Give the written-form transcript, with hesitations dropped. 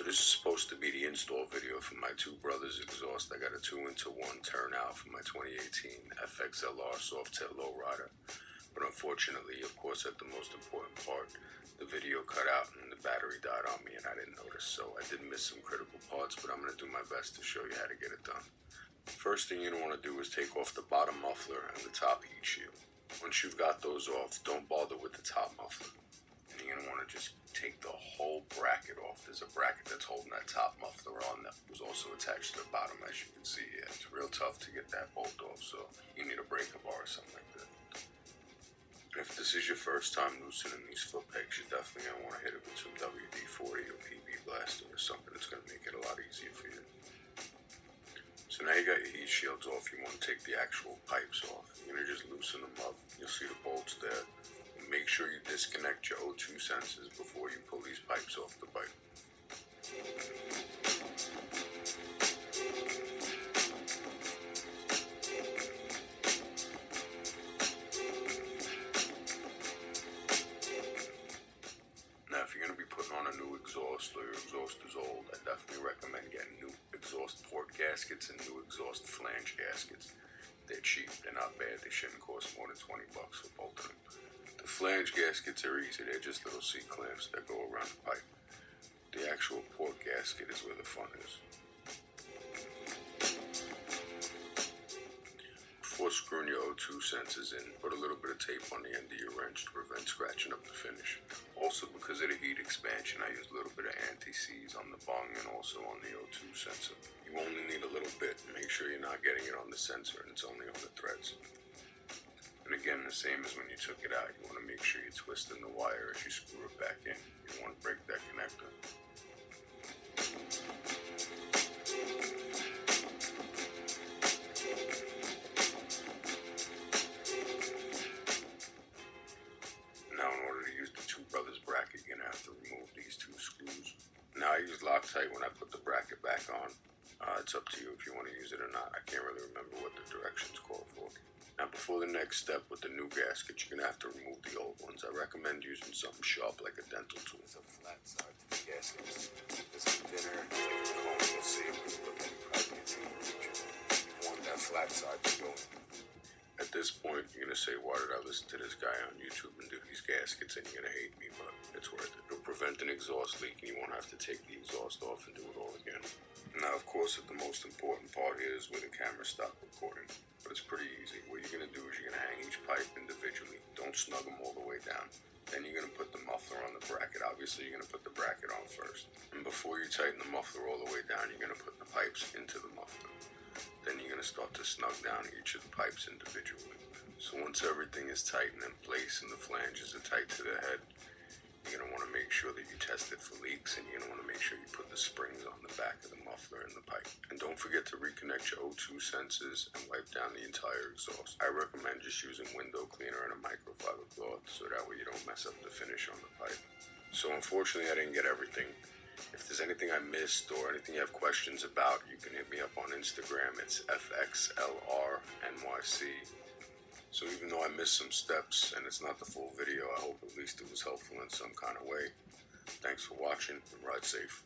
So this is supposed to be the install video for my two brothers' exhaust. I got a 2-into-1 turnout for my 2018 Fxlr Softail lowrider. But unfortunately, of course, at the most important part, the video cut out and the battery died on me and I didn't notice. So I did miss some critical parts, but I'm going to do my best to show you how to get it done. First thing you're going to want to do is take off the bottom muffler and the top heat shield. Once you've got those off, don't bother with the top muffler. And you're going to want to just take the whole bracket off. There's a bracket that's holding that top muffler on that was also attached to the bottom, as you can see. Yeah, it's real tough to get that bolt off, so you need a breaker bar or something like that. If this is your first time loosening these foot pegs, you're definitely going to want to hit it with some WD-40 or PB Blaster or something that's going to make it a lot easier for you. So now you got your heat shields off, you want to take the actual pipes off. You're going to just loosen them up. You'll see the bolts there. Make sure you disconnect your O2 sensors before you pull these pipes off the bike. Now if you're going to be putting on a new exhaust or your exhaust is old, I definitely recommend getting new exhaust port gaskets and new exhaust flange gaskets. They're cheap, they're not bad, they shouldn't cost more than 20 bucks for both of them. The flange gaskets are easy, they're just little C-clamps that go around the pipe. The actual port gasket is where the fun is. Before screwing your O2 sensors in, put a little bit of tape on the end of your wrench to prevent scratching up the finish. Also, because of the heat expansion, I use a little bit of anti-seize on the bung and also on the O2 sensor. You only need a little bit, make sure you're not getting it on the sensor and it's only on the threads. And again, the same as when you took it out, you want to make sure you're twisting the wire as you screw it back in. You don't want to break that connector. Now in order to use the two brothers bracket, you're going to have to remove these two screws. Now I use Loctite when I put the bracket back on. It's up to you if you want to use it or not. I can't really remember what the directions call for. Now before the next step with the new gasket, you're going to have to remove the old ones. I recommend using something sharp like a dental tool. There's a flat side to the gaskets. This is thinner. Take the comb, you'll see it when you look at it probably in the picture. You want that flat side to go. At this point, you're going to say, why did I listen to this guy on YouTube and do these gaskets? And you're going to hate me, but it's worth it. It'll prevent an exhaust leak and you won't have to take the exhaust off and do it all again. Now, of course, the most important part here is where the camera stopped recording. But it's pretty easy. What you're going to do is you're going to hang each pipe individually. Don't snug them all the way down. Then you're going to put the muffler on the bracket. Obviously, you're going to put the bracket on first. And before you tighten the muffler all the way down, you're going to put the pipes into the muffler. Then you're going to start to snug down each of the pipes individually. So once everything is tight and in place and the flanges are tight to the head, you're going to want to make sure that you test it for leaks, and you're going to want to make sure you put the springs on the back of the muffler and the pipe. And don't forget to reconnect your O2 sensors and wipe down the entire exhaust. I recommend just using window cleaner and a microfiber cloth so that way you don't mess up the finish on the pipe. So unfortunately I didn't get everything. If there's anything I missed or anything you have questions about, you can hit me up on Instagram. It's Fxlr NYC. So even though I missed some steps and it's not the full video, I hope at least it was helpful in some kind of way. Thanks for watching and ride safe.